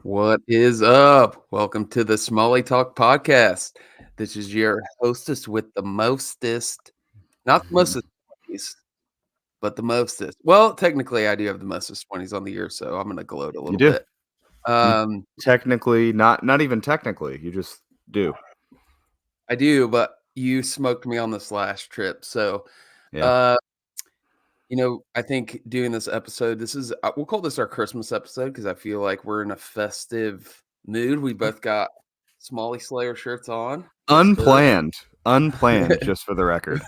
What is up? Welcome to the Smalley Talk podcast. This is your hostess with the mostest, not the Mhm. mostest 20s, but the mostest. Well, technically, I do have the mostest 20s on the year, so I'm going to gloat a You little do. bit. You Um, technically not even technically, you just do. I do, but you smoked me on this last trip. So, Yeah. uh, I think doing this episode, we'll call this our Christmas episode because I feel like we're in a festive mood. We both got Smalley Slayer shirts on. Looks good. Unplanned, just for the record.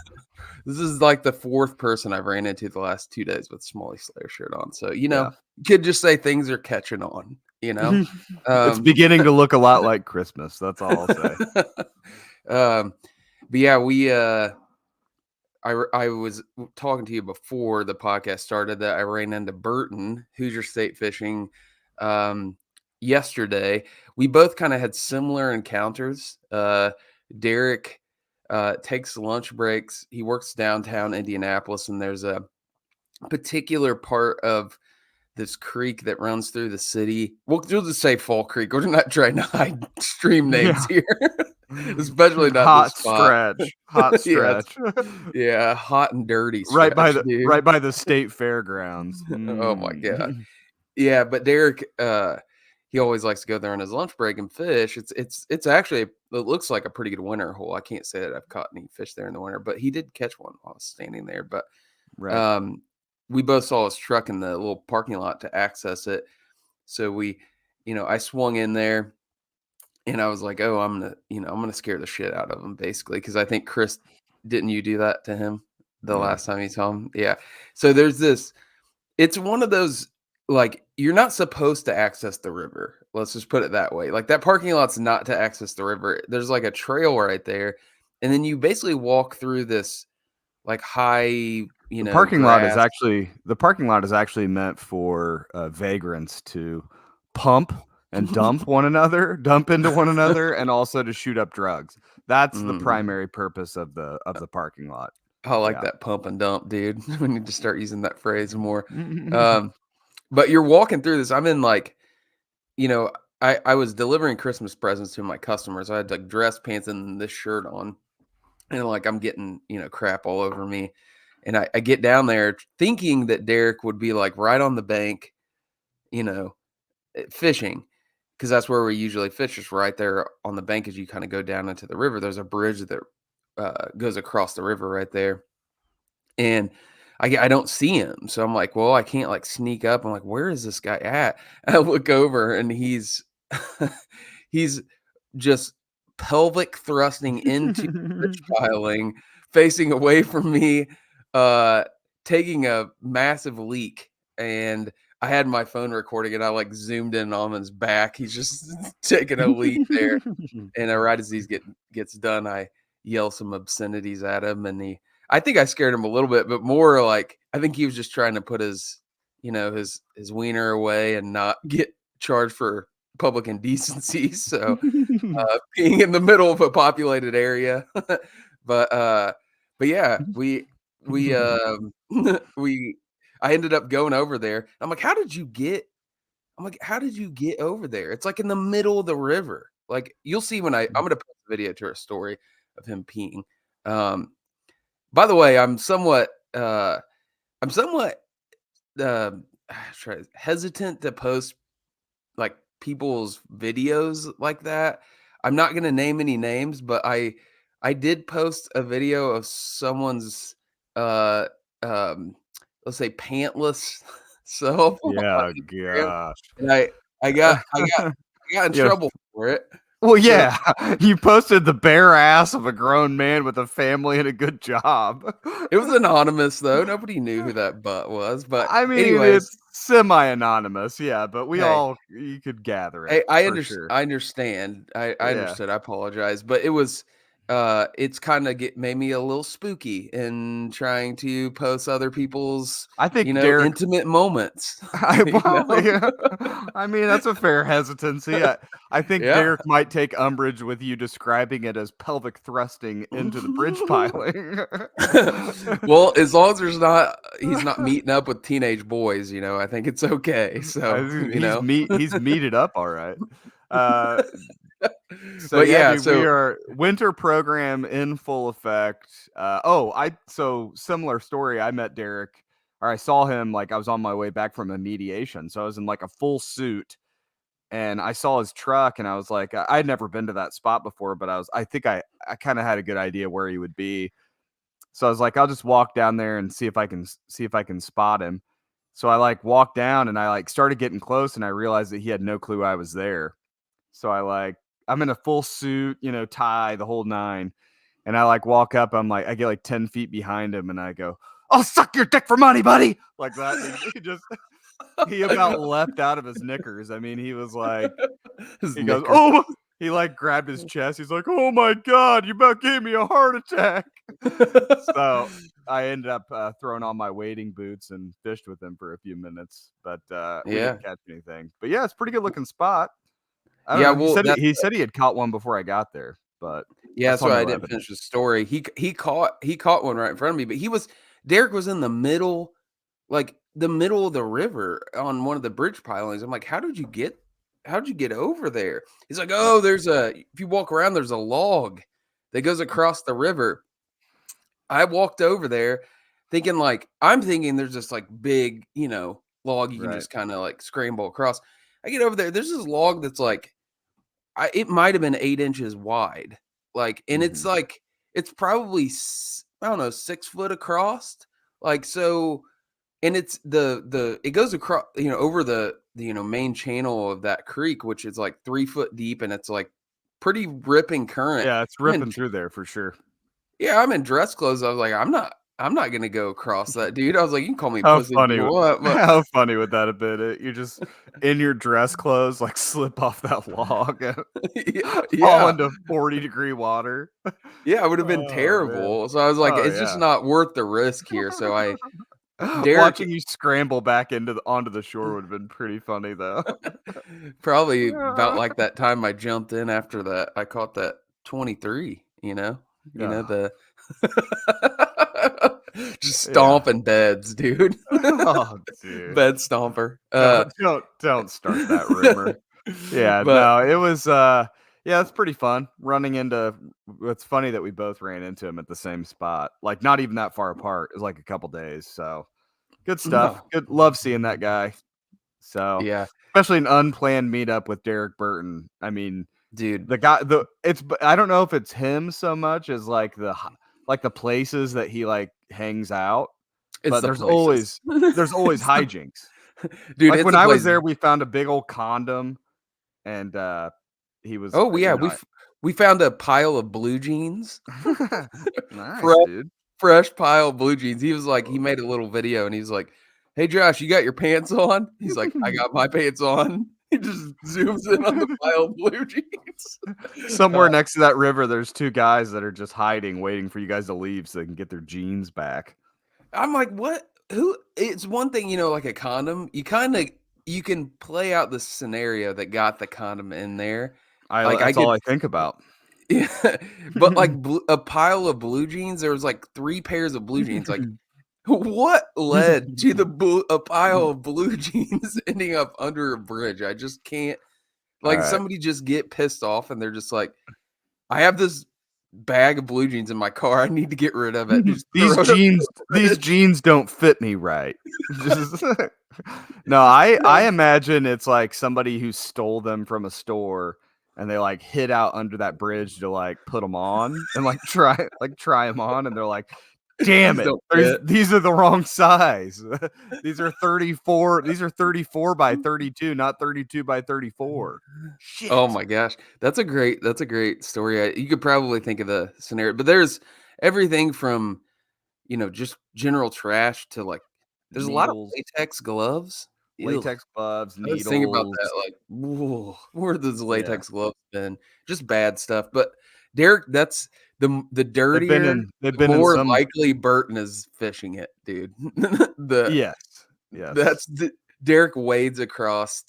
This is like the fourth person I've ran into the last 2 days with Smalley Slayer shirt on. So, Yeah. you could just say things are catching on, you know? It's Um, beginning to look a lot like Christmas, that's all I'll say. um, but yeah, I was talking to you before the podcast started that I ran into Burton, Hoosier State Fishing, um, yesterday. We both kind of had similar encounters. Derek takes lunch breaks. He works downtown Indianapolis, and there's a particular part of this creek that runs through the city. We'll just say Fall Creek. We're not trying to hide stream names Yeah. here, especially not this Hot spot. stretch. Hot Yeah, stretch. yeah, hot and dirty Right by stretch, the dude. right by the state fairgrounds. Oh my god. Mm. Yeah, but Derek, he always likes to go there on his lunch break and fish. It's actually it looks like a pretty good winter hole. I can't say that I've caught any fish there in the winter, but he did catch one while I was standing there. But Right. um, we both saw his truck in the little parking lot to access it. So I swung in there and I was like, oh, I'm gonna scare the shit out of him, basically, because I think Chris, didn't you do that to him the Yeah. last time you saw him? Yeah. So there's this. It's one of those, like, you're not supposed to access the river. Let's just put it that way. Like, that parking lot's not to access the river. There's like a trail right there, and then you basically walk through this like high, grass. The parking lot is actually meant for vagrants to pump and dump into one another, and also to shoot up drugs. That's the Mm, primary purpose of the parking lot. I like Yeah. that pump and dump, dude. We need to start using that phrase more. Um, but you're walking through this. I'm in like, you know, I was delivering Christmas presents to my customers. I had like dress pants and this shirt on, and like I'm getting, crap all over me. And I get down there thinking that Derek would be like right on the bank, you know, fishing, because that's where we usually fish, is right there on the bank as you kind of go down into the river. There's a bridge that goes across the river right there. And I don't see him. So I'm like, well, I can't like sneak up. I'm like, where is this guy at? I look over and he's he's just pelvic thrusting into bridge piling, facing away from me, uh, taking a massive leak. And I had my phone recording and I like zoomed in on his back. He's just taking a leak there. And right as gets done, I yell some obscenities at him, and I think I scared him a little bit, but more like I think he was just trying to put his wiener away and not get charged for public indecency. So being in the middle of a populated area, but yeah, we we I ended up going over there. I'm like, how did you get over there? It's like in the middle of the river. Like, you'll see when I'm gonna post a video to our story of him peeing. Um, by the way, I'm somewhat uh, hesitant to post like people's videos like that. I'm not gonna name any names, but I did post a video of someone's uh um let's say pantless self on Yeah, Instagram, gosh. and I got in Yeah. trouble for it. Well, So yeah, you posted the bare ass of a grown man with a family and a good job. it was anonymous though. Nobody knew who that butt was. But I mean, anyways, it's semi-anonymous, yeah, but hey, you could gather it hey, for sure. I understand. I Yeah. understood. I apologize, but it was it's kinda get made me a little spooky in trying to post other people's, I think Derek intimate moments, I you well, know? yeah. I mean, that's a fair hesitancy. I think Yeah. Derek might take umbrage with you describing it as pelvic thrusting into the bridge piling. Well, as long as he's not meeting up with teenage boys, I think it's okay, I so, think he's meated up all right. Uh, so But yeah, yeah, dude, we so are winter program in full effect. So similar story. I met Derek, or I saw him like I was on my way back from a mediation. So I was in like a full suit, and I saw his truck, and I was like, I'd never been to that spot before, but I think I kind of had a good idea where he would be. So I was like, I'll just walk down there and see if I can spot him. So I like walked down and I like started getting close, and I realized that he had no clue I was there. So I'm in a full suit, tie, the whole nine. And I like walk up, I get like 10 feet behind him and I go, I'll suck your dick for money, buddy. Like that. And he about leapt out of his knickers. I mean, he was like, his he goes, knickers. oh, he like grabbed his chest. He's like, oh my God, you about gave me a heart attack. So I ended up throwing on my wading boots and fished with him for a few minutes, but we Yeah. didn't catch anything. But yeah, it's a pretty good looking spot. I don't Yeah, know. well, He said he had caught one before I got there, but yeah, I that's saw why I no didn't evidence. finish the story. He caught one right in front of me, but Derek was in the middle, like, the middle of the river on one of the bridge pilings. I'm like, "How'd you get over there?" He's like, Uh, "Oh, if you walk around, there's a log that goes across the river." I walked over there I'm thinking there's this, like, big, log you can right. just kinda, like, scramble across. I get over there, there's this log that's, like, it might have been 8 inches wide, and it's, Mhm. like, it's probably I don't know, 6 foot across, so, and it's it goes across, over the main channel of that creek, which is, like, 3 foot deep, and it's, like, pretty ripping current. Yeah, it's I'm in ripping through there for sure. Yeah, I'm in dress clothes. I was like, I'm not gonna go across that, dude. I was like, "You can call me How pussy if funny you would want, but." how funny would that have been? You're just in your dress clothes, like, slip off that log and Yeah, fall yeah. into 40-degree water. Yeah, it would have been Oh, man. terrible. So I was like, Oh, "It's just yeah. not worth the risk here." So Derek Watching you scramble back onto the shore would have been pretty funny, though. probably about like that time I jumped in after that I caught that 23, Yeah. the just Yeah. stomping beds, dude. Oh, dude. Bed stomper. Don't start that rumor. Yeah, But no, it was, yeah, it's pretty fun running into it's funny that we both ran into him at the same spot, like, not even that far apart. It was, like, a couple days, so good stuff. no. Good love seeing that guy. So, Yeah, especially an unplanned meetup with Derek Burton. I mean, dude, I don't know if it's him so much as, like, like, the places that he, like, hangs out, it's but the places. there's always It's the hijinks. Dude, Like, it's when the I was places. there, we found a big old condom, and, he was, Oh, yeah, we found a pile of blue jeans. Nice, Fresh dude. fresh pile of blue jeans. He made a little video, and he's like, "Hey, Josh, you got your pants on?" He's like, "I got my pants on." He just zooms in on the pile of blue jeans. Uh, Somewhere next to that river, there's 2 guys that are just hiding, waiting for you guys to leave so they can get their jeans back. I'm like, "What? Who?" It's one thing, like a condom, you can play out the scenario that got the condom in there. Like, I That's all could I think about. Yeah, but, like, a pile of blue jeans, there was, like, 3 pairs of blue jeans, like, what led to a pile of blue jeans ending up under a bridge? I just can't, like, Alright. somebody just get pissed off, and they're just like, "I have this bag of blue jeans in my car, I need to get rid of it." Just throw it under the These bridge. jeans don't fit me right. Just No, I imagine it's like somebody who stole them from a store and they, like, hid out under that bridge to, like, put them on and, like, try them on, and they're like, "Damn These it, don't fit. these are the wrong size. These are 34 by 32, not 32 by 34. Oh Shit." my gosh. That's a great story. You could probably think of the scenario, but there's everything from, just general trash to, like, there's a lot of Needles, latex gloves. Ew. latex gloves, I was thinking about that, needles. like, "Whoa, where have those Yeah. latex gloves been?" Just bad stuff, but Derek, The They've been dirtier, in they've the been in more some. likely Burton is fishing it, dude. The Yes. Yes. that's the Derek wades across,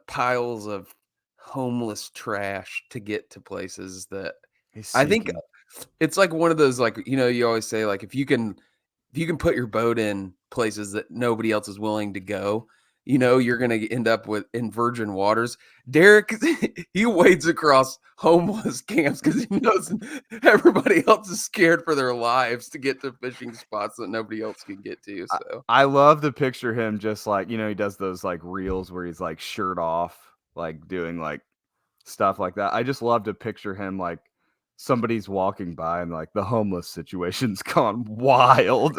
piles of homeless trash to get to places that He's I think seeking. it's like one of those, like, you always say, like, if you can put your boat in places that nobody else is willing to go, you're gonna end up with in virgin waters. Derek, he wades across homeless camps because he knows everybody else is scared for their lives to get to fishing spots that nobody else can get to. I So I love to picture him just like, he does those, like, reels where he's, like, shirt off, like, doing, like, stuff like that. I just love to picture him like somebody's walking by and like the homeless situation's gone wild.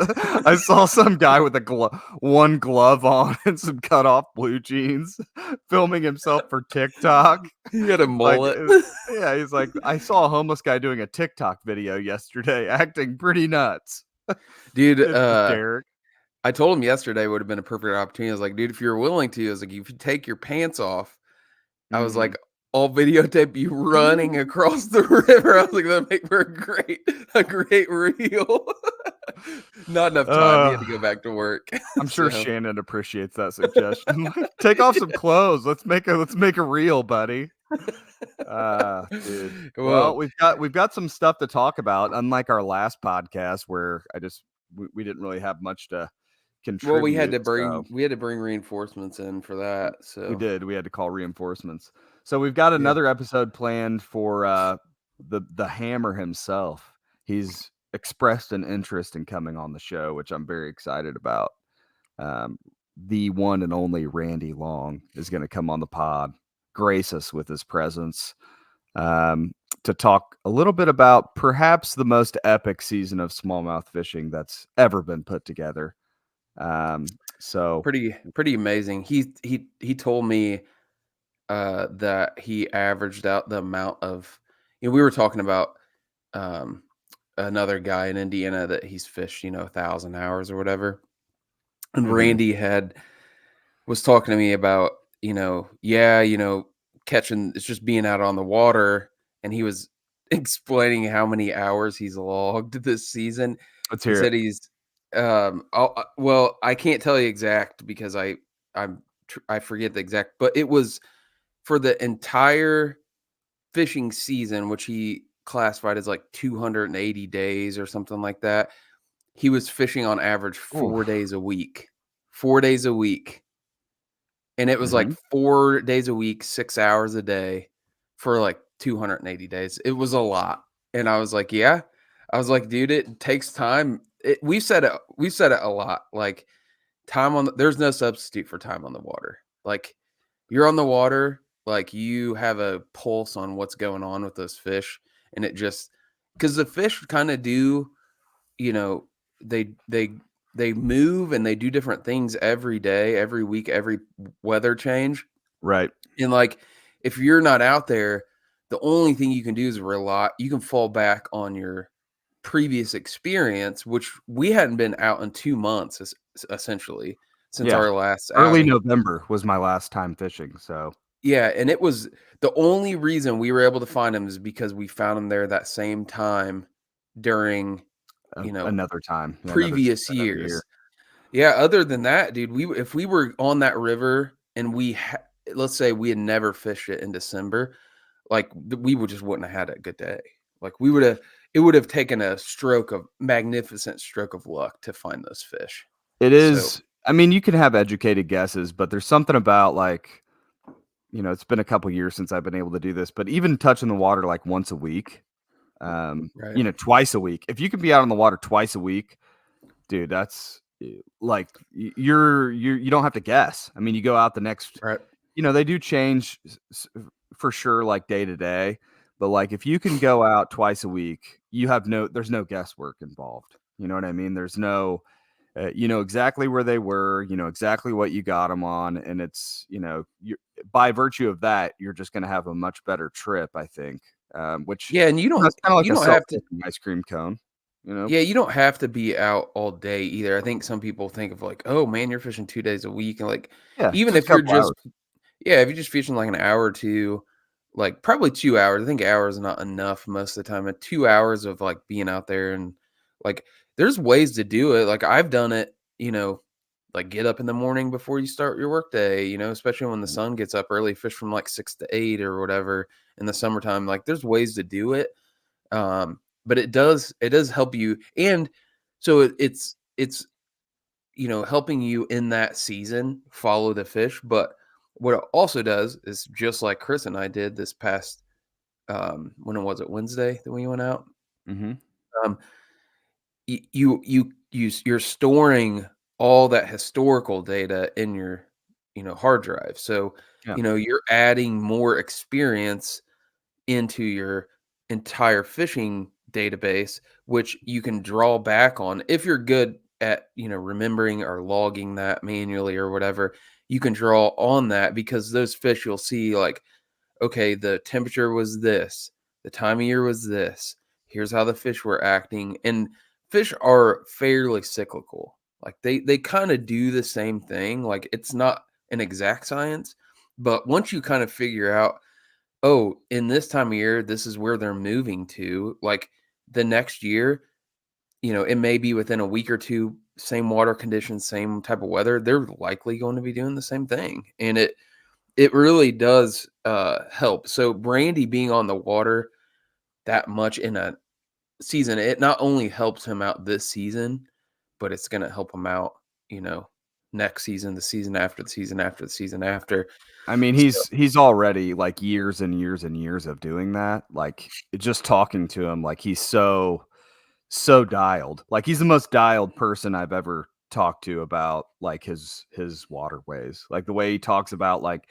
I saw some guy with one glove on and some cut off blue jeans filming himself for TikTok. he had a Like, mullet. yeah, he's like, I saw a homeless guy doing a TikTok video yesterday, acting pretty nuts. Dude, It's just Derek. I told him yesterday would have been a perfect opportunity. I was like, dude, if you're willing to, I was like, if you take your pants off, I was Mhm. like, I'll videotape you running across the river. I was like, that'd make for a great reel. Not enough time. He had Uh, to go back to work. I'm sure So Shannon appreciates that suggestion. Like, take off some clothes. Let's make a reel, buddy. Dude. Well, well, we've got some stuff to talk about, unlike our last podcast where we didn't really have much to well, we had contribute. to So bring we had to bring reinforcements in for that. we So did. We had to call reinforcements. So we've got yeah, another episode planned for the hammer himself. He's expressed an interest in coming on the show, which I'm very excited about. Um, the one and only Randy Long is going to come on the pod, grace us with his presence, to talk a little bit about perhaps the most epic season of smallmouth fishing that's ever been put together. So, pretty amazing. He told me that he averaged out the amount of, we were talking about um, another guy in Indiana that he's fished, 1,000 hours or whatever. And mhm, Randy was talking to me about, yeah, catching, it's just being out on the water. And he was explaining how many hours he's logged this season. let's He hear it. said well, I can't tell you exact because I forget the exact, but it was for the entire fishing season, which he classified as like 280 days or something like that. He was fishing on average 4 Oof. days a week. 4 days a week. And it was like Mhm. 4 days a week, 6 hours a day for like 280 days. It was a lot. And I was like, "Yeah." I was like, "Dude, it takes time." We've said it a lot. Like, there's no substitute for time on the water. Like, you're on the water, like, you have a pulse on what's going on with those fish, and it just because the fish kinda do, you know, they they they move and they do different things every day, every week, every weather change, Right. and, like, if you're not out there, the only thing you can do is you can fall back on your previous experience, which we hadn't been out in 2 months essentially since Yeah. our last Early outing. November was my last time fishing. So Yeah, and it was the only reason we were able to find him is because we found him there that same time during, you know, another time, yeah, previous another year. years. Yeah, other than that, dude, if we were on that river and let's say we had never fished it in December, like we would just wouldn't have had a good day. Like it would have taken a magnificent stroke of luck to find those fish. It So, is. I mean, you can have educated guesses, but there's something about like, it's been a couple years since I've been able to do this, but even touching the water like once a week, right, twice a week. If you can be out on the water twice a week, dude, that's like you don't have to guess. I mean, you go out the next, right. they do change for sure, like day to day, but like if you can go out twice a week, there's no guesswork involved. You know what I mean? There's no, you know exactly where they were, you know exactly what you got them on, and it's by virtue of that, you're just going to have a much better trip, I think. Which Yeah, and it's kind of like you a don't have to self-tasting ice cream cone, you know. yeah, you don't have to be out all day either. I think some people think of like, "Oh, man, you're fishing 2 days a week," and like, Yeah, even just if a you're couple just hours. yeah, if you're just fishing like an hour or 2, like probably 2 hours. I think hours is not enough most of the time. At 2 hours of like being out there and like there's ways to do it. Like I've done it, like get up in the morning before you start your workday, especially when the sun gets up early, fish from like 6 to 8 or whatever in the summertime. Like there's ways to do it. But it does help you. And so it's helping you in that season follow the fish. But what it also does is just like Chris and I did this past when was it Wednesday that we went out? Mm-hmm. Um, you're storing all that historical data in your hard drive. So Yeah. you're adding more experience into your entire fishing database, which you can draw back on if you're good at remembering or logging that manually or whatever. You can draw on that because those fish you'll see like, okay, the temperature was this, the time of year was this, here's how the fish were acting. And fish are fairly cyclical. Like they kind of do the same thing. Like it's not an exact science, but once you kind of figure out, oh, in this time of year, this is where they're moving to, like the next year, it may be within a week or two, same water conditions, same type of weather, they're likely going to be doing the same thing. And it really does help. So Brandy being on the water that much in a season, it not only helps him out this season, but it's going to help him out, you know, next season, the season after, the season after, the season after. I mean, So, he's already like years and years and years of doing that. Like just talking to him, like he's so dialed. Like he's the most dialed person I've ever talked to about like his waterways. Like the way he talks about like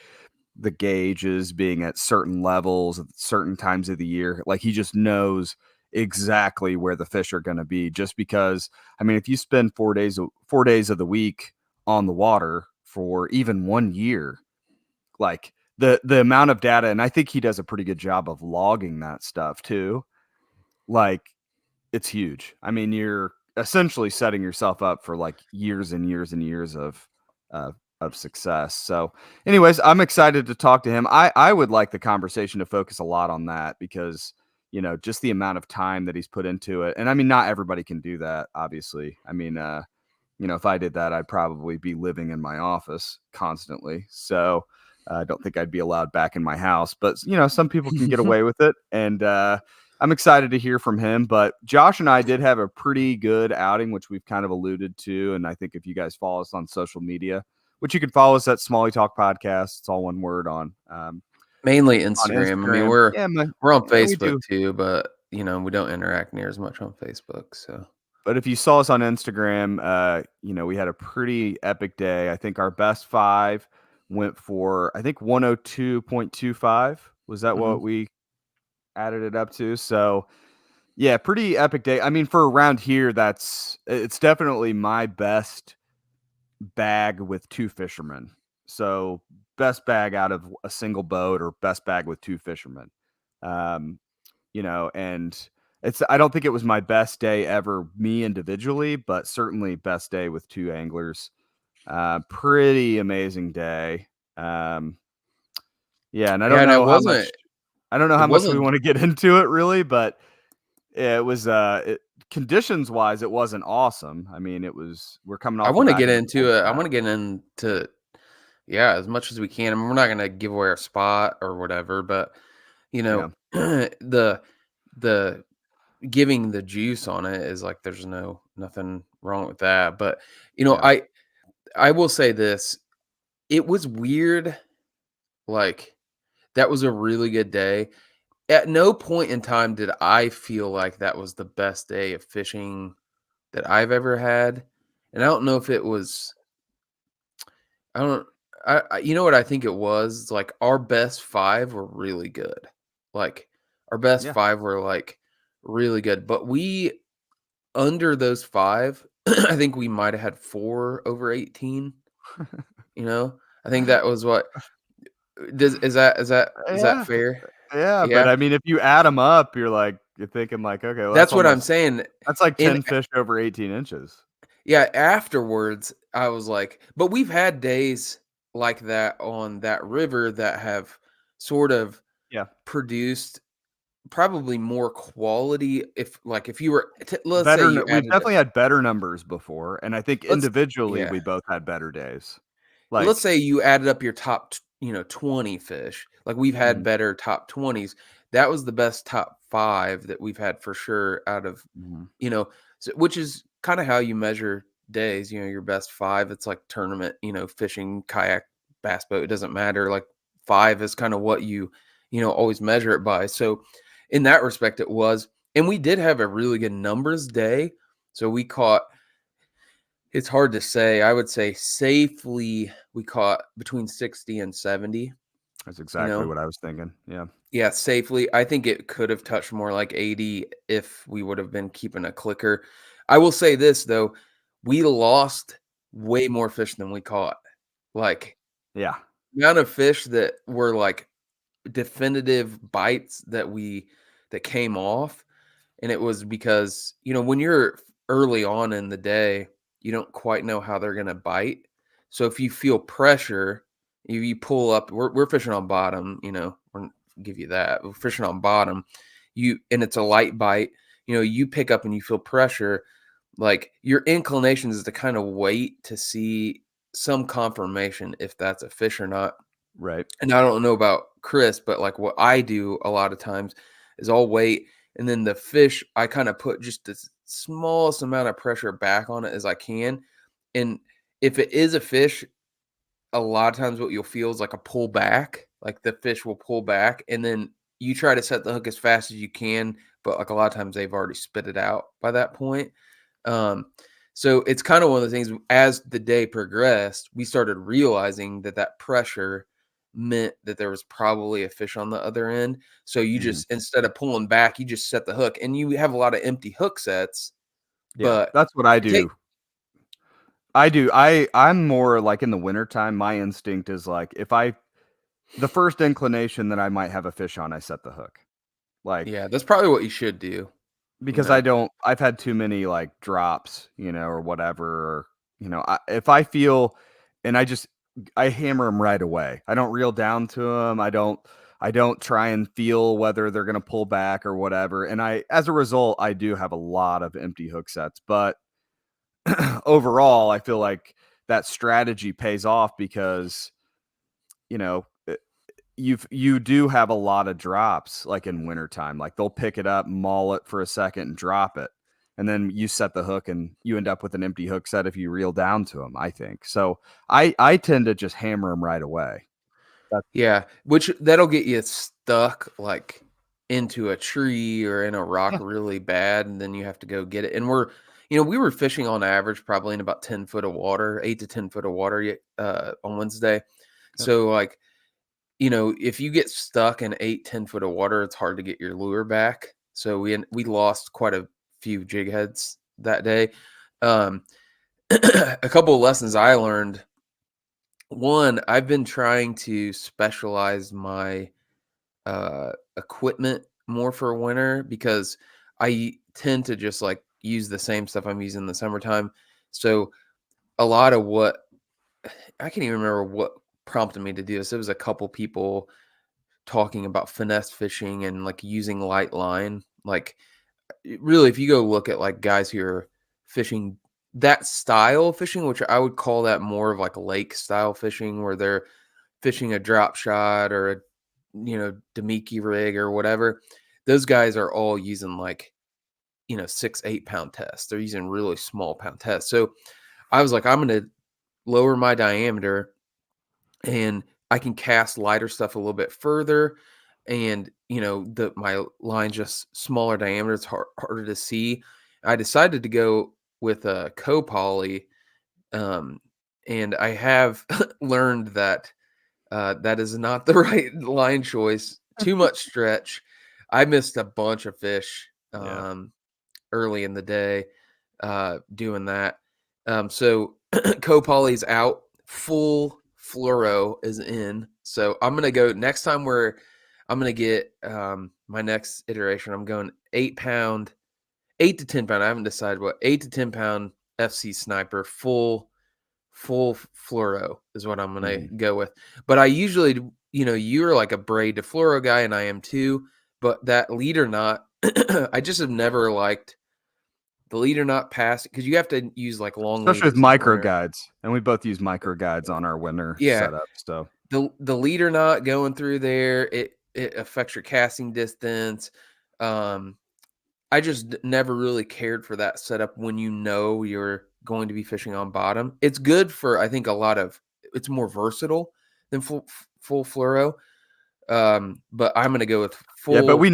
the gauges being at certain levels at certain times of the year. Like he just knows exactly where the fish are going to be just because I mean, if you spend 4 days of the week on the water for even 1 year, like the amount of data, and I think he does a pretty good job of logging that stuff too. Like it's huge. I mean, you're essentially setting yourself up for like years and years and years uh, of success. So, anyways, I'm excited to talk to him. I would like the conversation to focus a lot on that because just the amount of time that he's put into it. And I mean, not everybody can do that, obviously. I mean, if I did that, I'd probably be living in my office constantly. So I don't think I'd be allowed back in my house. But some people can get away with it, and I'm excited to hear from him. But Josh and I did have a pretty good outing, which we've kind of alluded to. And I think if you guys follow us on social media, which you can follow us at Smalley Talk Podcast, it's all one word mainly on Instagram. I mean, Instagram. we're Yeah, man. we're on Yeah, we Facebook do. too, but we don't interact near as much on Facebook. So But if you saw us on Instagram, we had a pretty epic day. I think our best five went for, I think 102.25. Was that mhm. what we added it up to? So yeah, pretty epic day. I mean, for around here, it's definitely my best bag with two fishermen. So best bag out of a single boat or best bag with two fishermen. Um, and I don't think it was my best day ever, me individually, but certainly best day with two anglers. Pretty amazing day. Um, yeah, and Yeah, and I don't know it how much we wasn't. want to get into it really, but it was conditions wise, it wasn't awesome. I mean, we're coming I off the want to back get of a cold into it. I snap. want to get into yeah as much as we can. I mean, we're not gonna give away our spot or whatever, but Yeah. the giving the juice on it is like there's nothing wrong with that. But Yeah. I will say this: it was weird. Like that was a really good day. At no point in time did I feel like that was the best day of fishing that I've ever had. And I don't know if it was, I don't, you know what I think it was? Like our best five were really good. Like our best Yeah. five were like really good. But under those five, I think we might have had four over 18, you know? I think that was what is that Yeah. fair? Yeah, but Yeah. I mean, if you add them up, you're thinking like, okay, well, That's what I'm saying. that's like And 10 fish over 18 inches. yeah, afterwards, I was like, but we've had days like that on that river that have sort of Yeah. produced probably more quality if you were let's say Better you n we've added a definitely had better numbers before, and I think let's individually, yeah. we both had better days. Let's Like say you added up your top 20 fish. Like, we've had mhm, better top 20s. That was the best top 5 that we've had for sure out of, mhm, you know, which is kinda how you measure days, your best 5. It's like tournament, fishing, kayak, bass boat, it doesn't matter. Like, 5 is kinda what always measure it by. So, in that respect, it was. And we did have a really good numbers day. So we caught it's hard to say. I would say safely we caught between 60 and 70, that's you exactly know? what I was thinking, yeah. Yeah, safely. I think it could have touched more like 80 if we would have been keeping a clicker. I will say this though, we lost way more fish than we caught. Like, Yeah, the amount of fish that were like definitive bites that came off. And it was because, when you're early on in the day, you don't quite know how they're gonna bite. So if you feel pressure, you pull up. We're fishing on bottom, we're give you that. We're fishing on bottom. And it's a light bite. You pick up and you feel pressure. Like, your inclination is to kind of wait to see some confirmation if that's a fish or not. right, And I don't know about Chris, but, like, what I do a lot of times is I'll wait, and then the fish, I kinda put just the smallest amount of pressure back on it as I can, and if it is a fish, a lot of times what you'll feel is like a pull back, like the fish will pull back, and then you try to set the hook as fast as you can, but, like, a lot of times they've already spit it out by that point. Um, so it's kind of one of the things as the day progressed, we started realizing that that pressure meant that there was probably a fish on the other end. So you mhm. just, instead of pulling back, you just set the hook and you have a lot of empty hook sets, Yeah, but that's what I it take do. I'm more like in the wintertime, my instinct is like, if I the first inclination that I might have a fish on, I set the hook. Like, yeah, that's probably what you should do, you because know. I've had too many, like, drops, or whatever, or, if I feel and I hammer them right away. I don't reel down to them. I don't try and feel whether they're gonna pull back or whatever, and as a result, I do have a lot of empty hook sets, but overall, I feel like that strategy pays off because, you know, you do have a lot of drops, like, in wintertime. Like, they'll pick it up, maul it for a second, and drop it, and then you set the hook, and you end up with an empty hook set if you reel down to them, I think. So, I tend to just hammer them right away. That's Yeah, which that'll get you stuck, like, into a tree or in a rock yeah, really bad, and then you have to go get it, and we were fishing on average probably in about 10 foot of water, 8 to 10 foot of water, on Wednesday. yep, So, like, if you get stuck in 8, 10 foot of water, it's hard to get your lure back. So we lost quite a few jig heads that day. Um, a couple of lessons I learned. One, I've been trying to specialize my equipment more for winter because I tend to just like use the same stuff I'm using in the summertime. So a lot of what I can't even remember what prompted me to do this. It was a couple people talking about finesse fishing and like using light line. Like, really, if you go look at like guys who are fishing that style of fishing, which I would call that more of like lake style fishing, where they're fishing a drop shot or a Demiki rig or whatever. Those guys are all using like 6, 8 pound tests. They're using really small pound tests. So I was like, I'm gonna lower my diameter and I can cast lighter stuff a little bit further. And the my line just smaller diameter. It's harder to see. I decided to go with a co-poly, um, and I have learned that that is not the right line choice. Too much stretch. I missed a bunch of fish yeah. early in the day doing that. So co-poly's out, full fluoro is in. So I'm gonna go next time I'm gonna get my next iteration. I'm going 8 pound, 8 to 10 pound. I haven't decided what 8 to 10 pound FC sniper fluoro is what I'm gonna Mhm. go with. But I usually, you're like a braid to fluoro guy, and I am too. But that leader knot, I just have never liked the leader knot pass because you have to use like long Especially with leaders in the micro winter. guides, and we both use micro guides on our winter Yeah, setup, so the leader knot going through there, it affects your casting distance. Um, I just never really cared for that setup when you're going to be fishing on bottom. It's good for, I think, it's more versatile than full fluoro. But I'm gonna go with yeah, but full. we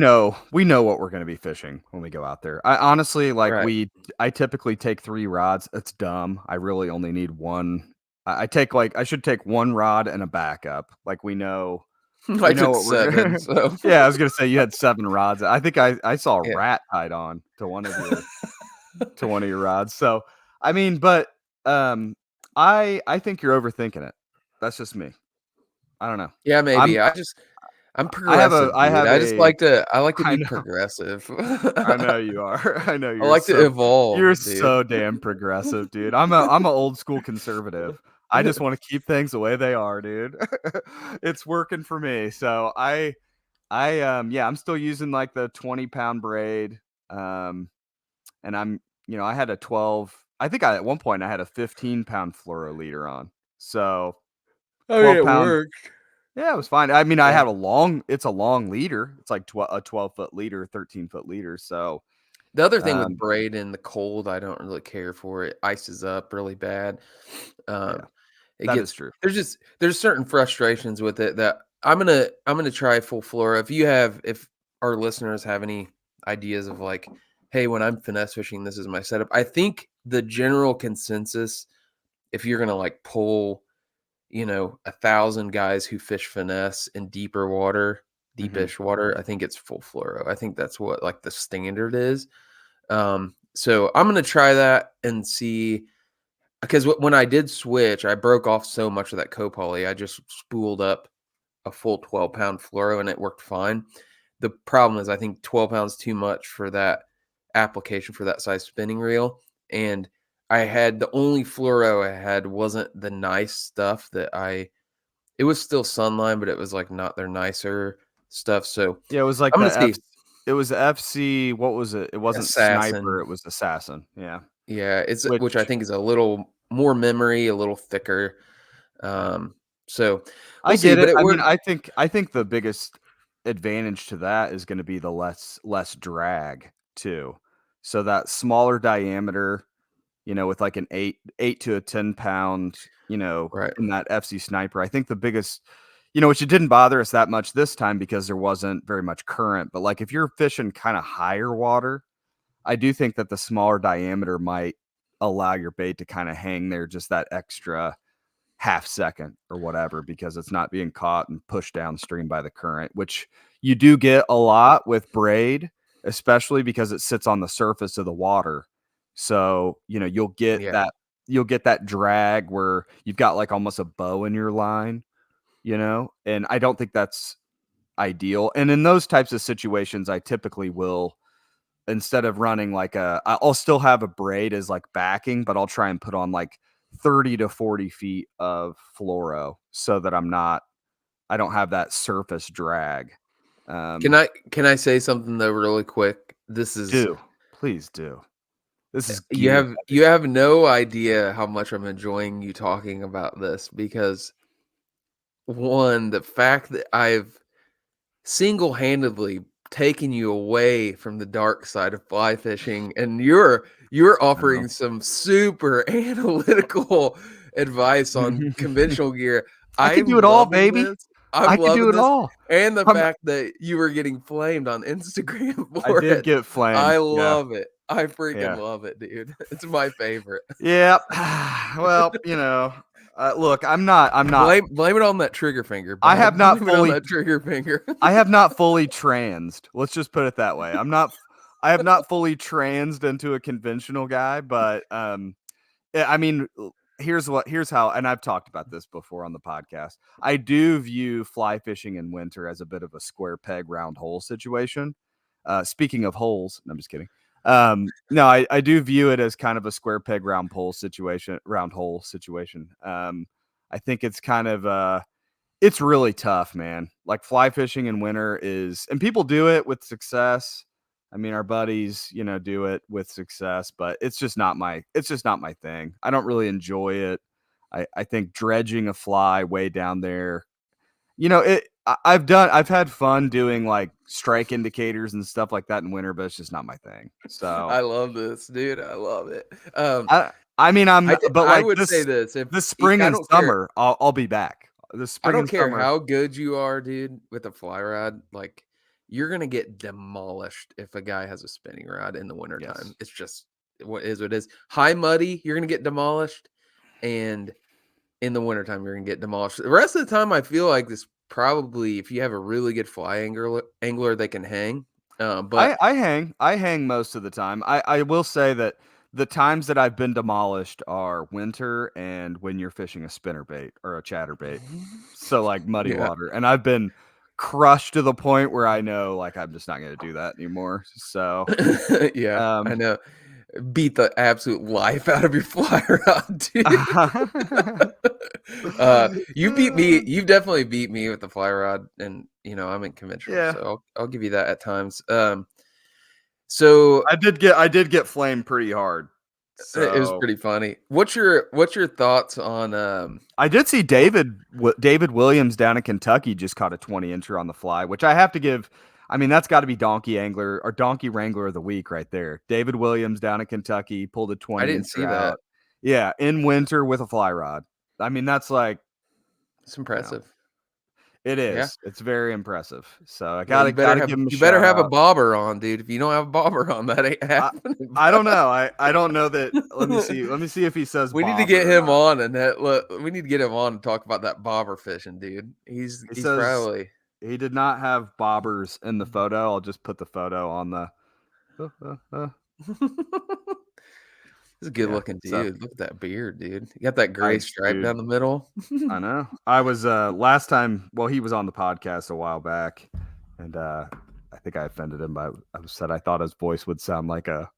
know what we're gonna be fishing when we go out there. I honestly, like, Right. I typically take 3 rods. It's dumb. I really only need 1. I take, like, I should take 1 rod and a backup. Like, I we know took what we're 7, gonna so Yeah, I was gonna say you had 7 rods. I think I saw a yeah. rat tied on to one of your rods. So, I mean, but, um, I think you're overthinking it. That's just me. I don't know. Yeah, I'm maybe. I'm I progressive, dude. have a I like to I be know. progressive. I know you are. I know I like to you're evolve, dude. so damn progressive, dude. I'm a old school conservative. I just wanna keep things the way they are, dude. It's working for me. So yeah, I'm still using, like, the 20-pound braid, um, and I had a 12. I think at one point I had a 15-pound fluoro leader on. So I mean, 12 it pound worked. yeah, it was fine. I mean, I Yeah. had it's a long leader. It's like a 12-foot leader, 13-foot leader. So, The other thing with um, braid in the cold, I don't really care for it. Ices up really bad. yeah, Um, it that is gets true. there's certain frustrations with it that I'm gonna try full flora. If our listeners have any ideas of like, hey, when I'm finesse fishing, this is my setup. I think the general consensus, if you're gonna like pull, 1,000 guys who fish finesse in deeper water, Mhm. deepish water, I think it's full fluoro. I think that's what like the standard is. So I'm gonna try that and see because when I did switch, I broke off so much of that copoly. I just spooled up a full 12-pound fluoro and it worked fine. The problem is I think 12 pounds too much for that application for that size spinning reel. And I had the only fluoro I had wasn't the nice stuff it was still Sunline, but it was like not their nicer stuff. So Yeah, it was like I'm gonna see it was the FC, what was it? It wasn't Sniper, Assassin. it was Assassin. Yeah. Yeah, which I Which think is a little more memory, a little thicker. yeah. So I we'll see, get but it. it I mean, worked. I think the biggest advantage to that is gonna be the less drag too. So that smaller diameter, with like an 8 to a 10-pound, Right. in that FC Sniper. I think the biggest, which it didn't bother us that much this time because there wasn't very much current. But like if you're fishing kind of higher water, I do think that the smaller diameter might allow your bait to kind of hang there just that extra half second or whatever because it's not being caught and pushed downstream by the current, which you do get a lot with braid, especially because it sits on the surface of the water. So, Yeah. you'll get that drag where you've got like almost a bow in your line, and I don't think that's ideal. And in those types of situations, I typically will instead of running like I'll still have a braid as like backing, but I'll try and put on like 30 to 40 feet of fluoro so that I don't have that surface drag. Can Um, I say something though really quick? This is please do. This is you gear have heavy. you have no idea how much I'm enjoying you talking about this because one, the fact that I've single-handedly taken you away from the dark side of fly fishing, and you're No. offering some super analytical advice on conventional gear. I can do I'm it all, loving baby. this. I'm I can do loving it this, all. and the I'm fact that you were getting flamed on Instagram I for did it. get I flamed. Yeah. love it. I freaking Yeah. love it, dude. It's my favorite. Yeah. Well, look, Blame it on that trigger finger, I bud. have not Blame it on fully that trigger finger. I have not fully transed. Let's just put it that way. I have not fully transed into a conventional guy, but I mean, here's how, and I've talked about this before on the podcast. I do view fly fishing in winter as a bit of a square peg round hole situation. Speaking of holes, no, I'm just kidding. No, I do view it as kind of a square peg round hole situation. I think it's kind of it's really tough, man. Like fly fishing in winter is, and people do it with success. I mean, our buddies, do it with success, but it's just not my thing. I don't really enjoy it. I think dredging a fly way down there, I've had fun doing like strike indicators and stuff like that in winter, but it's just not my thing. So I love this, dude. I love it. I mean, but I like would say this, if this spring I and don't care summer, I'll be back. This I spring don't and care summer, how good you are, dude, with a fly rod, like, you're gonna get demolished if a guy has a spinning rod in the wintertime. yes. It's just what it is. High muddy, you're gonna get demolished, and in the wintertime, you're gonna get demolished. The rest of the time, I feel like this probably, if you have a really good fly angler, they can hang. But I hang most of the time. I will say that the times that I've been demolished are winter and when you're fishing a spinnerbait or a chatterbait. So like muddy yeah. water. And I've been crushed to the point where I know like I'm just not gonna do that anymore. So Yeah, I um know. Beat the absolute life out of your fly rod, dude. You beat me. You've definitely beat me with the fly rod, and I'm in conventional, yeah. so I'll give you that at times. So I did get flamed pretty hard. it was So pretty funny. What's your thoughts on I did see what David Williams down in Kentucky just caught a 20 incher on the fly, which I have to give. I mean, that's got to be donkey angler or donkey wrangler of the week right there. David Williams down in Kentucky pulled a I 20 didn't see incher that. out. Yeah, in winter with a fly rod. I mean, that's like, It's you know, impressive. it Yeah. is. It's very impressive. So I Yeah, gotta give him a you better shout have a out. bobber on, dude. If you don't have a bobber on, that ain't I happening. I don't know. I don't know that. Let me see. Let me see if he says We need to bobber get or him not. on, and we need to get him on and talk about that bobber fishing, dude. He's He he's says probably he did not have bobbers in the photo. I'll just put the photo on the. he's a good Yeah. looking So dude. Look at that beard, dude. You got that I, gray stripe dude, down the middle. I know. I was last time. Well, he was on the podcast a while back, and I think I offended him by I said I thought his voice would sound like a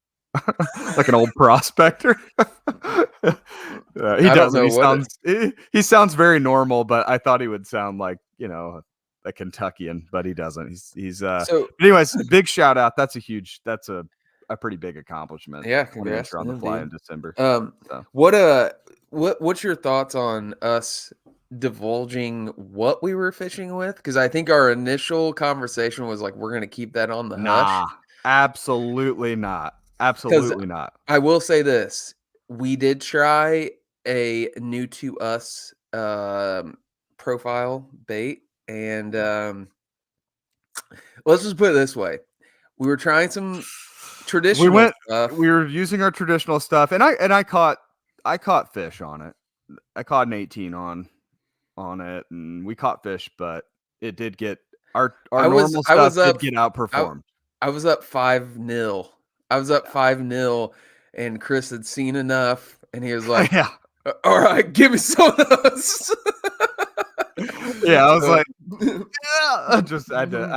like an old prospector. He I don't doesn't. know He sounds very normal, but I thought he would sound like a Kentuckian, but he doesn't. so Anyways, big shout out. That's a pretty big accomplishment. yeah, 20 congrats incher to on the him, fly dude. in December. Um, So what's your thoughts on us divulging what we were fishing with? Because I think our initial conversation was like, we're gonna keep that on the hush. nah, absolutely not. Because Absolutely not. I will say this, we did try a new to us profile bait, and let's just put it this way: we were trying some We traditional went. stuff. We were using our traditional stuff, and I caught fish on it. I caught an 18 on it, and we caught fish, but it did get our I was normal I stuff was did up get I outperformed. I was up 5-0. I was up 5-0, and Chris had seen enough, and he was like, Yeah, All right, give me some of those." yeah. I was So like, yeah.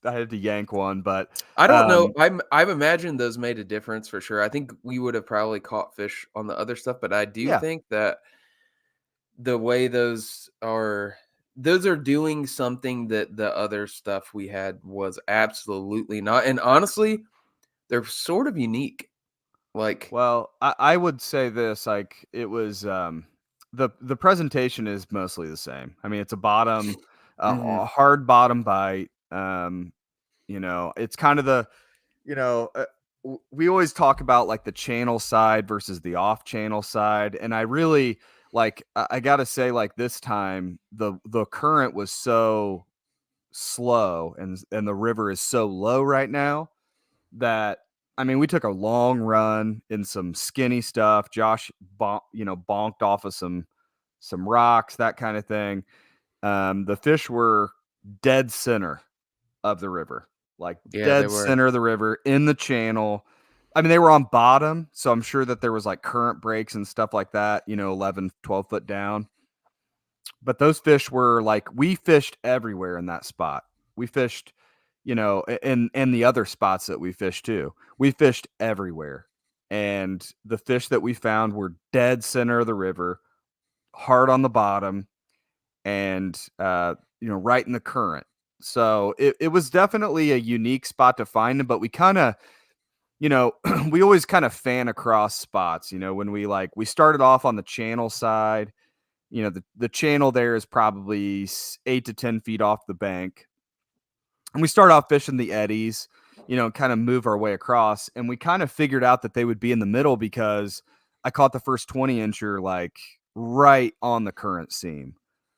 I had to yank one, but I don't know. um, I've imagined those made a difference for sure. I think we would have probably caught fish on the other stuff, but I do yeah. think that the way those are doing something that the other stuff we had was absolutely not. And honestly, they're sort of unique. Like, Well, I would say this, like it was the presentation is mostly the same. I mean, it's mhm, a hard bottom bite. It's kind of you know, uh, we always talk about like the channel side versus the off channel side, and I really like I got to say like this time the current was so slow and the river is so low right now that I mean, we took a long run in some skinny stuff. Josh, bonked off of some rocks, that kind of thing. The fish were dead center of the river, like yeah, they dead were. center of the river in the channel. I mean, they were on bottom, so I'm sure that there was like current breaks and stuff like that, 11, 12 foot down. But those fish were like, we fished everywhere in that spot. We fished and the other spots that we fished too. We fished everywhere. And the fish that we found were dead center of the river, hard on the bottom, and right in the current. So it was definitely a unique spot to find them, but we kind of, we always kind of fan across spots, when we started off on the channel side. The channel there is probably 8 to 10 feet off the bank. And we start off fishing the eddies, kind of move our way across. And we kind of figured out that they would be in the middle because I caught the first 20-incher like right on the current seam.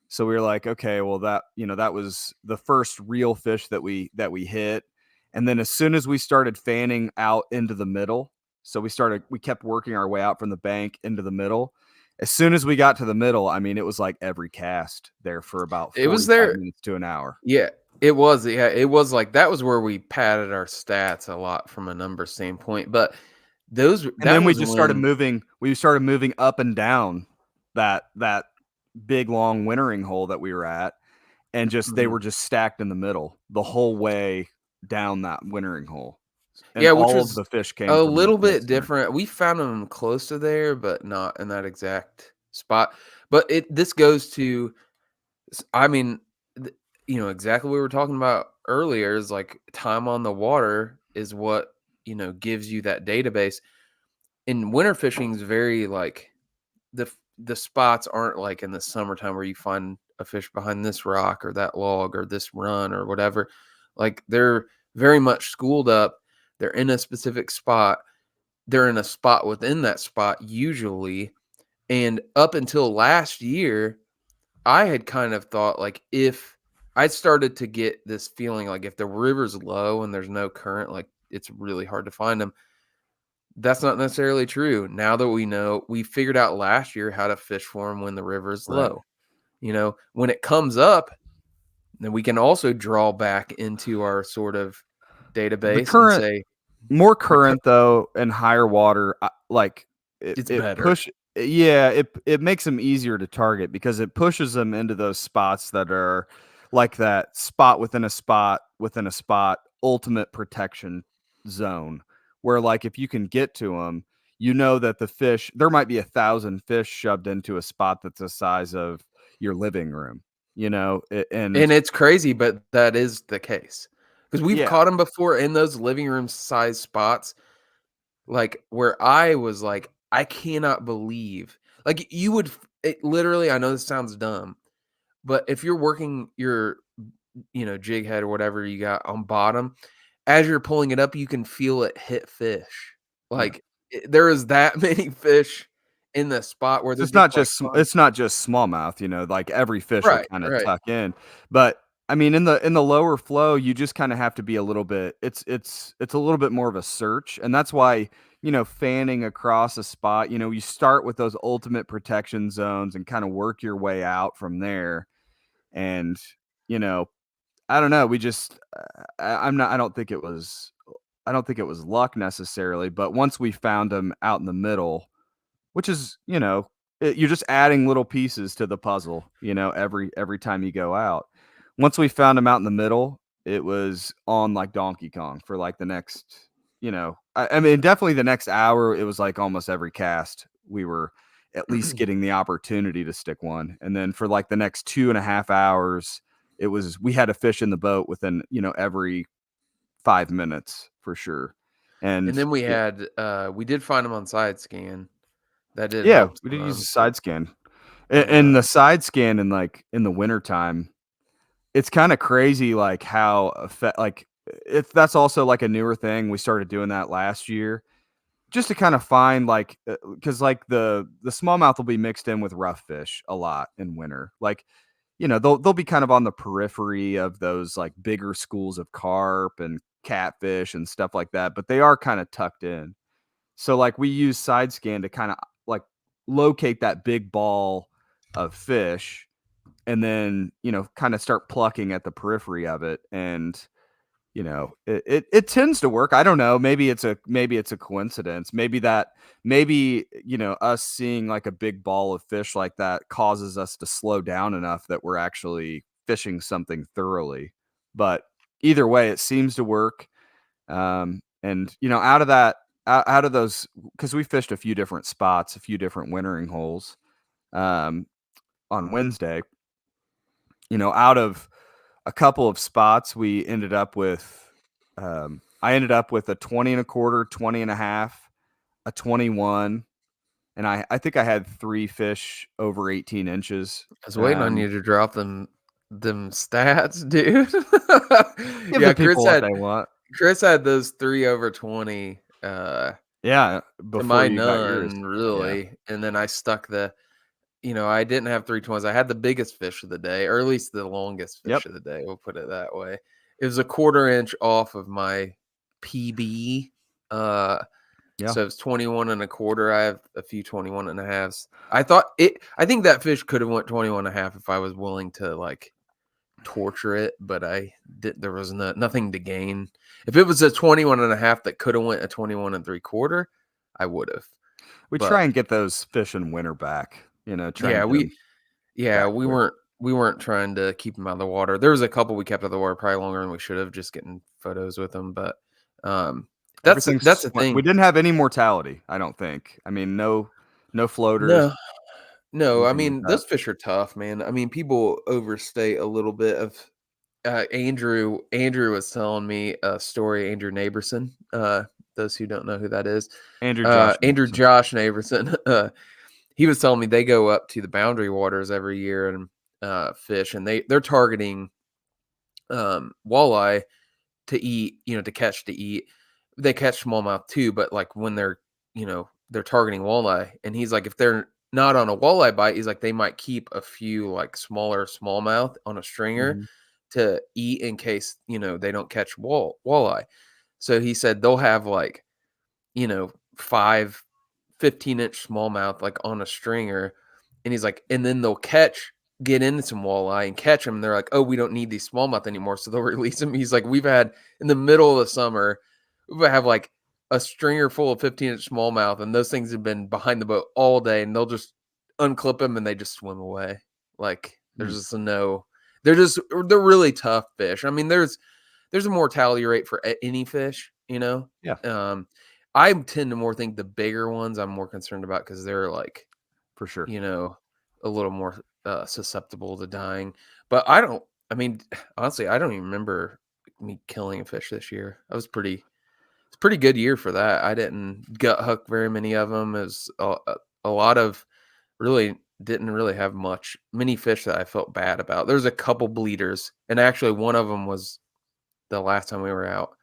So we were like, okay, well that was the first real fish that we hit. And then as soon as we started fanning out into the middle, so we kept working our way out from the bank into the middle. As soon as we got to the middle, I mean, it was like every cast there for about It was 45 there. minutes to an hour. Yeah, it was. Yeah, it was like that was where we padded our stats a lot from a number standpoint. But And that then was when we started moving up and down that big long wintering hole that we were at, and just they Mhm. were just stacked in the middle the whole way down that wintering hole. And Yeah, which all of was the fish came a from the little dead bit center. different. We found them close to there, but not in that exact spot. But this goes to I mean, exactly what we were talking about earlier is like time on the water is what, gives you that database. And winter fishing is very like the spots aren't like in the summertime where you find a fish behind this rock or that log or this run or whatever. Like they're very much schooled up. They're in a specific spot. They're in a spot within that spot usually. And up until last year, I had kind of thought like if I started to get this feeling like if the river's low and there's no current, like it's really hard to find them. That's not necessarily true. Now that we figured out last year how to fish for them when the river's Right. low. When it comes up, then we can also draw back into our sort of The database and current say More the current though and higher water, like it's it better. push yeah, it makes them easier to target because it pushes them into those spots that are like that spot within a spot within a spot, ultimate protection zone, where like if you can get to them, you know that there might be 1,000 fish shoved into a spot that's the size of your living room, and And it's crazy, but that is the case because we've yeah, caught them before in those living room size spots, like where I was like, I cannot believe, like literally. I know this sounds dumb, but if you're working your, jig head or whatever you got on bottom, as you're pulling it up, you can feel it hit fish. yeah. Like there is that many fish in the spot where they're It's just not like, just it's not just smallmouth, like every fish will right, kinda right. tuck in. But I mean, in the lower flow, you just kinda have to be a little bit it's a little bit more of a search, and that's why, fanning across a spot, you start with those ultimate protection zones and kinda work your way out from there. And, you know, I don't know, we just I'm not I don't think it was luck necessarily, but once we found them out in the middle, which is, you're just adding little pieces to the puzzle, every time you go out. Once we found him out in the middle, it was on like Donkey Kong for like the next, I mean, definitely the next hour, it was like almost every cast we were at least getting the opportunity to stick one. And then for like the next 2.5 hours, we had a fish in the boat within, every 5 minutes for sure. And And then we did find them on side scan. That did yeah, help we did use a some, so side scan. and, And the side scan in, like, in the wintertime, it's kinda crazy, like, how if that's also, like, a newer thing, we started doing that last year just to kinda find, like, because like, the smallmouth will be mixed in with rough fish a lot in winter. Like, they'll be kind of on the periphery of those, like, bigger schools of carp and catfish and stuff like that, but they are kinda tucked in. So, like, we use side scan to kinda, like, locate that big ball of fish and then, kinda start plucking at the periphery of it, and, it tends to work. I don't know, maybe it's a coincidence. Maybe, us seeing, like, a big ball of fish like that causes us to slow down enough that we're actually fishing something thoroughly. But, either way, it seems to work. And out of that, out of those, because we fished a few different spots, a few different wintering holes, um, on Wednesday. Out of a couple of spots, we ended up with. I ended up with a 20 and a quarter, 20 and a half, a 21, and I think I had 3 fish over 18 inches. I was waiting on you to drop them stats, dude. Give the Yeah, people what they want. Chris had those 3 over 20, Yeah, to before my you got yours. none, Yeah. really, and then I stuck I didn't have 320s. I had the biggest fish of the day, or at least the longest Yep. fish of the day, we'll put it that way. It was a quarter inch off of my PB, uh, Yeah. so it's 21 and a quarter. I have a few 21 and a halves. I think that fish could have went 21 and a half if I was willing to like torture it, but I did there was nothing to gain. If it was a 21 and a half that could have went a 21 and three quarter, I would have. We try But and get those fish and winter back, try and yeah, get them back we quick. weren't trying to keep them out of the water. There was a couple we kept out of the water probably longer than we should have, just getting photos with them. But um, that's the We thing. didn't have any mortality, I don't think. I mean, no floaters, No, no. I anything like mean, that. those fish are tough, man. I mean, people overstate a little bit of. Andrew was telling me a story. Andrew Neighborson. Those who don't know who that is, Andrew Josh Andrew Nicholson. Josh Neighborson. He was telling me they go up to the boundary waters every year and fish, and they're targeting walleye to eat, to catch to eat. They catch smallmouth too, but like when they're targeting walleye, and he's like, if they're not on a walleye bite, he's like, they might keep a few like smaller smallmouth on a stringer Mhm. to eat in case, they don't catch walleye. So he said they'll have like, five 15-inch smallmouth like on a stringer. And he's like, and then they'll get into some walleye and catch them. And they're like, oh, we don't need these smallmouth anymore. So they'll release them. He's like, we've had in the middle of the summer, we have like a stringer full of 15-inch smallmouth, and those things have been behind the boat all day, and they'll just unclip them and they just swim away. Like there's Mm. just they're really tough fish. I mean, there's a mortality rate for any fish, Yeah, Um, I tend to more think the bigger ones I'm more concerned about because they're like, for sure. a little more susceptible to dying. But I mean, honestly, I don't even remember me killing a fish this year. It's a pretty good year for that. I didn't gut hook very many of them. It was a lot of really didn't really have many fish that I felt bad about. There's a couple bleeders, and actually one of them was the last time we were out.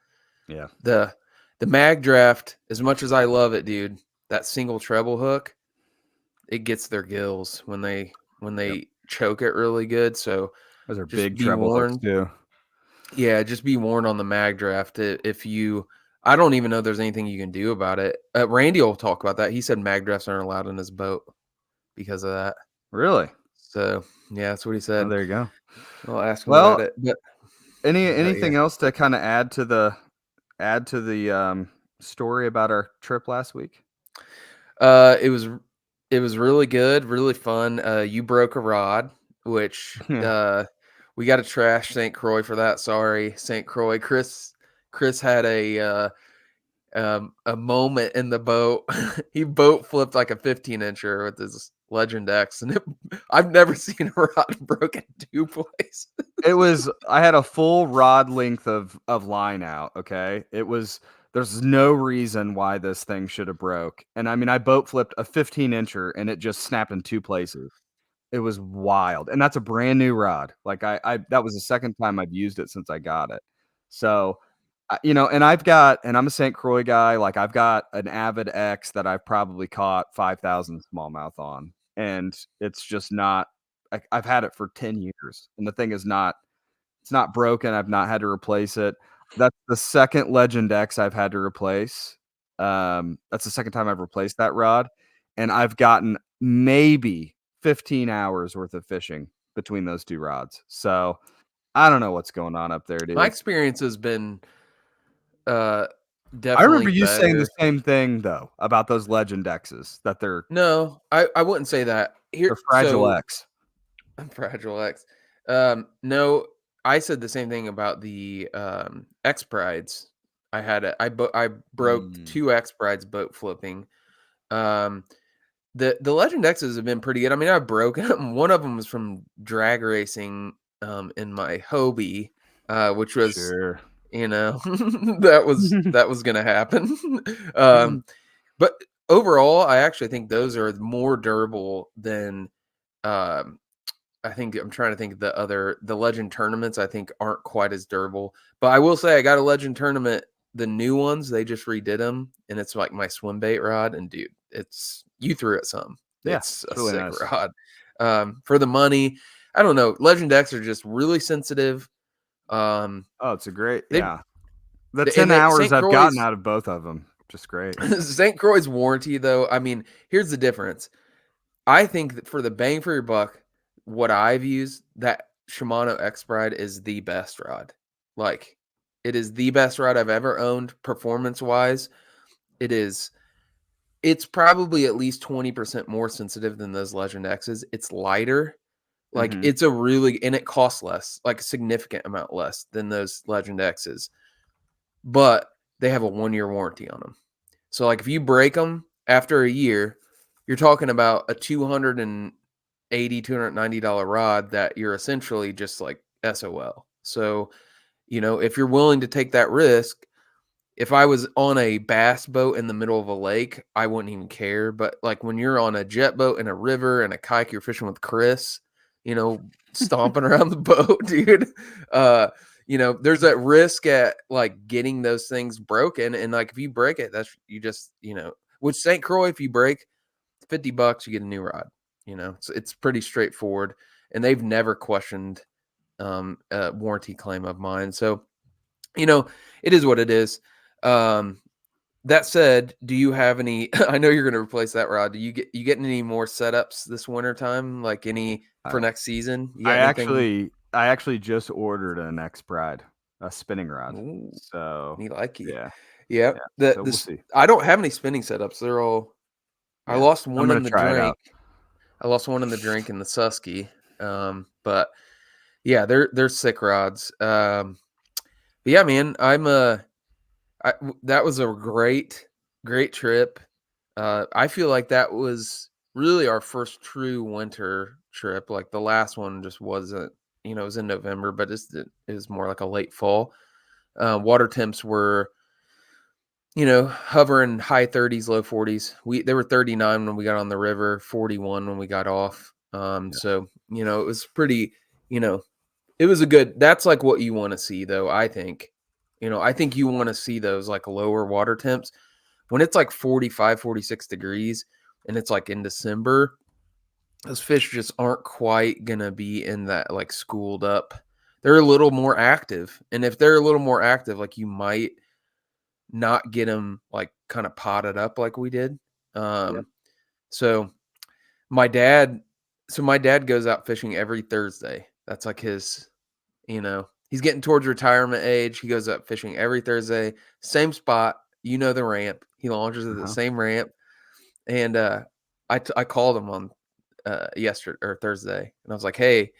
Yeah. The the mag draft, as much as I love it, dude, that single treble hook, it gets their gills when Yep. they choke it really good. So Those are just big be treble hooks warned. too. Yeah, just be warned on the mag draft. If you, I don't even know if there's anything you can do about it. Randy will talk about that. He said mag drafts aren't allowed in his boat because of that. Really? So yeah, that's what he Oh, said. there you go. I'll ask him about Well, it. But yeah. anything else to kind of add to the story about our trip last week? Uh, it was it was really good, really fun. You broke a rod, which Yeah. we got to trash St. Croix for that. Sorry, St. Croix. Chris had a moment in the boat. He boat flipped like a 15-incher with his Legend X, and I've never seen a rod broken two places. I had a full rod length of line out, okay? There's no reason why this thing should have broke. And I mean, I boat flipped a 15-incher and it just snapped in two places. It was wild. And that's a brand new rod. Like I that was the second time I've used it since I got it. So, and and I'm a St. Croix guy. Like I've got an Avid X that I've probably caught 5,000 smallmouth on. And it's just not, I've had it for 10 years and the thing is not, it's not broken. I've not had to replace it. That's the second Legend X I've had to replace. That's the second time I've replaced that rod, and I've gotten maybe 15 hours worth of fishing between those two rods. So I don't know what's going on up there, My dude. experience has been uh, I definitely remember you saying the better. same thing though about those Legend X's that No, I wouldn't say that. Here, they're fragile so X. I'm Fragile X. No, I said the same thing about the X Prides. I broke Mm, 2 X Prides boat flipping. Um, the Legend X's have been pretty good. I mean, I've broken them. One of them was from drag racing in my Hobie, which was, sure. you know, that was gonna happen. um, but overall, I actually think those are more durable than um I think I'm trying to think of the Legend tournaments I think aren't quite as durable. But I will say I got a Legend tournament, the new ones, they just redid them, and it's like my swim bait rod, and dude, it's you threw it some. Yeah, It's it's a really sick nice. rod. For the money, I don't know. Legend X are just really sensitive. Um, Oh, it's a great, they yeah. The and 10 they hours St. I've gotten Croix's out of both of them, just great. St. Croix's warranty though. I mean, here's the difference. I think that for the bang for your buck, what I've used, that Shimano X Bride is the best rod. Like, it is the best rod I've ever owned, performance wise. It is. It's probably at least 20% more sensitive than those Legend X's. It's lighter. Like, Mhm. it's a really, and it costs less, like a significant amount less than those Legend X's. But they have a 1 year warranty on them. So, like, if you break them after a year, you're talking about a 280 $290 rod that you're essentially just like SOL. So, if you're willing to take that risk, if I was on a bass boat in the middle of a lake, I wouldn't even care. But like when you're on a jet boat in a river and a kayak, you're fishing with Chris, stomping around the boat, dude. Uh, there's that risk at like getting those things broken. And like if you break it, that's you just, with St. Croix, if you break $50, you get a new rod. It's pretty straightforward. And they've never questioned a warranty claim of mine. So, it is what it is. Um, that said, do you have any I know you're gonna replace that rod. Do you getting any more setups this winter time? Like any for I next season? You I got anything? actually just ordered an X Bride, a spinning rod. Ooh, So, me likey. yeah, Yep. yeah. The So we'll this see. I don't have any spinning setups. I Yeah. lost I'm one gonna in the try it out. drink. I lost one in the drink in the Susky. But yeah, they're sick rods. But yeah, man, that was a great, great trip. I feel like that was really our first true winter trip. Like the last one just wasn't, it was in November, but it was more like a late fall. Water temps were, hovering high 30s, low 40s. They were 39 when we got on the river, 41 when we got off. Yeah. So it was pretty, you know, it was a good. That's like what you want to see, though. I think, I think you want to see those like lower water temps when it's like 45, 46 degrees and it's like in December. Those fish just aren't quite gonna be in that like schooled up. They're a little more active, and if they're a little more active, like you might not get them like kind of potted up like we did. Yeah. Um, so my dad, my dad goes out fishing every Thursday. That's like he's getting towards retirement age. He goes up fishing every Thursday, same spot. The ramp. He launches at the Uh-huh. same ramp, and I called him on yesterday or Thursday, and I was like, "Hey,"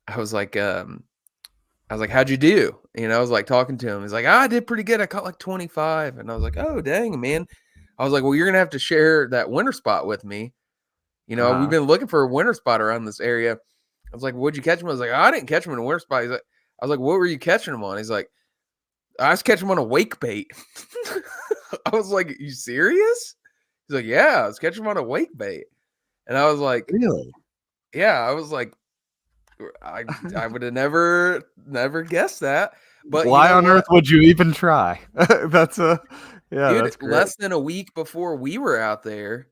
I was like, "How'd you do?" I was like talking to him. He's like, "I did pretty good. I caught like 25," and I was like, "Oh dang, man." I was like, "Well, you're gonna have to share that winter spot with me." We've Uh-huh. been looking for a winter spot around this area. I was like, "What'd you catch him?" I was like, "I didn't catch him in a winter spot." I was like, "What were you catching him on?" He's like, "I was catching him on a wake bait." I was like, "You serious?" He's like, "Yeah, I was catching him on a wake bait." And I was like, Really? "Yeah." I was like, I I would have never guessed that. But you Why know on earth what? would you even try? Yeah, Dude, that's great. less than a week before we were out there,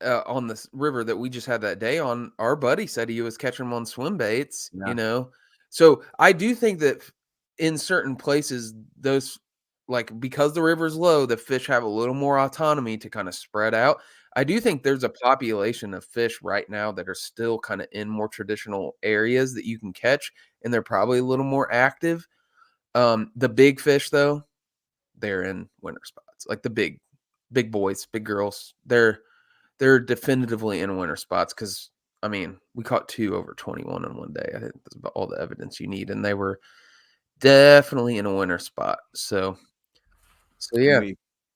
on this river that we just had that day on, our buddy said he was catching them on swim baits. Yeah. So I do think that in certain places, those like because the river's low, the fish have a little more autonomy to kind of spread out. I do think there's a population of fish right now that are still kind of in more traditional areas that you can catch, and they're probably a little more active. The big fish though, they're in winter spots. Like the big boys, big girls, they're definitively in winter spots because I mean, we caught 2 over 21 in one day. I think that's about all the evidence you need, and they were definitely in a winter spot. So yeah.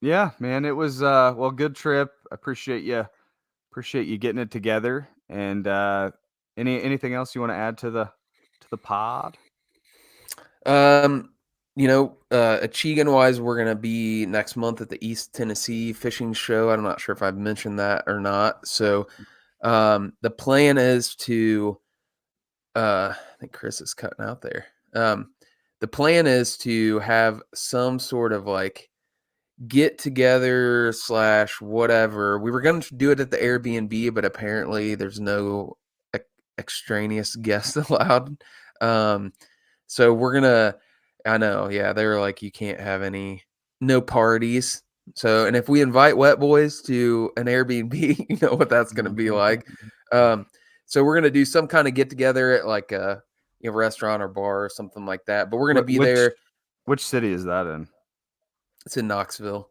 Yeah, man, it was well, good trip. Appreciate you getting it together. And anything else you want to add to the pod? Um, Achigan wise, we're gonna be next month at the East Tennessee Fishing Show. I'm not sure if I've mentioned that or not. So, the plan is to, I think Chris is cutting out there. The plan is to have some sort of like get together slash whatever. We were going to do it at the Airbnb, but apparently there's no extraneous guests allowed. Um, so we're gonna. I know, yeah. They were like, you can't have no parties. So, and if we invite wet boys to an Airbnb, you know what that's gonna be like. Um, so we're gonna do some kind of get together at like a restaurant or bar or something like that. But we're gonna be Which there. which city is that in? It's in Knoxville.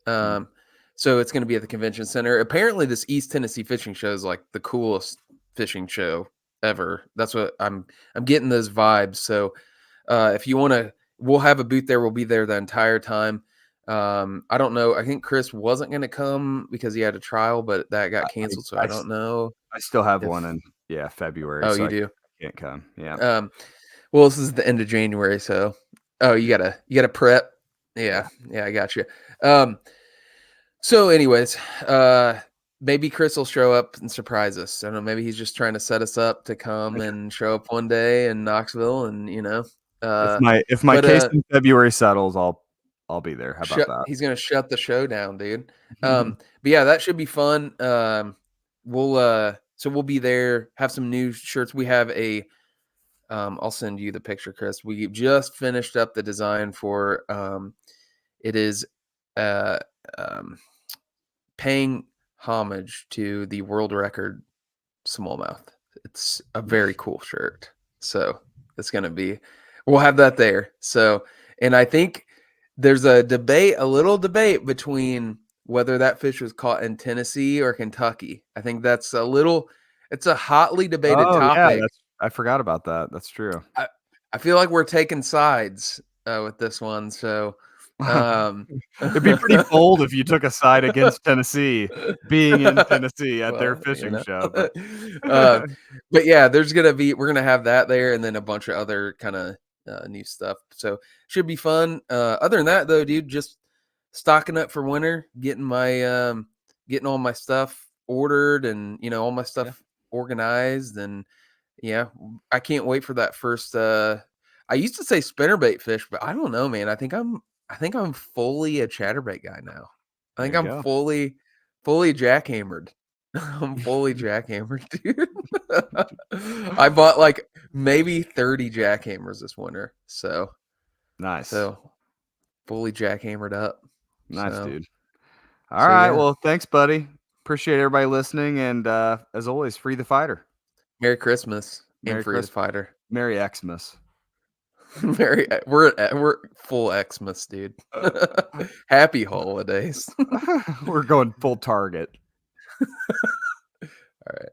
Mm. Um, so it's going to be at the convention center. Apparently, this East Tennessee fishing show is like the coolest fishing show ever. That's what I'm getting those vibes. So if you want to, we'll have a booth there. We'll be there the entire time. I don't know. I think Chris wasn't going to come because he had a trial, but that got canceled. So I don't know I still have one if. in February, Oh, so you I do. can't come. Yeah. Um, well, this is the end of January, so you gotta prep. Yeah. Yeah, I got you. Um, So, anyways, maybe Chris will show up and surprise us. I don't know. Maybe he's just trying to set us up to come and show up one day in Knoxville, and uh, If my but case in February settles, I'll be there. How about that? he's gonna shut the show down, dude. But yeah, that should be fun. So we'll be there. Have some new shirts. We have a. I'll send you the picture, Chris. We just finished up the design for. It is, uh, um, paying homage to the world record smallmouth. It's a very cool shirt. So it's going to be, we'll have that there. So, and I think there's a little debate between whether that fish was caught in Tennessee or Kentucky. I think it's a hotly debated Oh yeah, topic. I forgot about that. That's true. I feel like we're taking sides with this one. So, um, It'd be pretty bold if you took a side against Tennessee, being in Tennessee at their well, fishing show, but uh, but yeah, we're gonna have that there, and then a bunch of other kind of new stuff. So should be fun. Other than that, though, dude, just stocking up for winter, getting all my stuff ordered, and all my stuff organized, and yeah, I can't wait for that first. I used to say spinnerbait fish, but I don't know, man. I think I'm fully a chatterbait guy now. I there think you I'm go. fully jackhammered. I'm fully jackhammered, dude. I bought like maybe 30 jackhammers this winter. So Nice. so fully jackhammered up. Nice, So dude. All so right, yeah. well, thanks, buddy. Appreciate everybody listening, and, as always, free the fighter. Merry Christmas and Merry free the Christmas. fighter. Merry Xmas. We're full Xmas, dude. Happy holidays. We're going full Target. All right.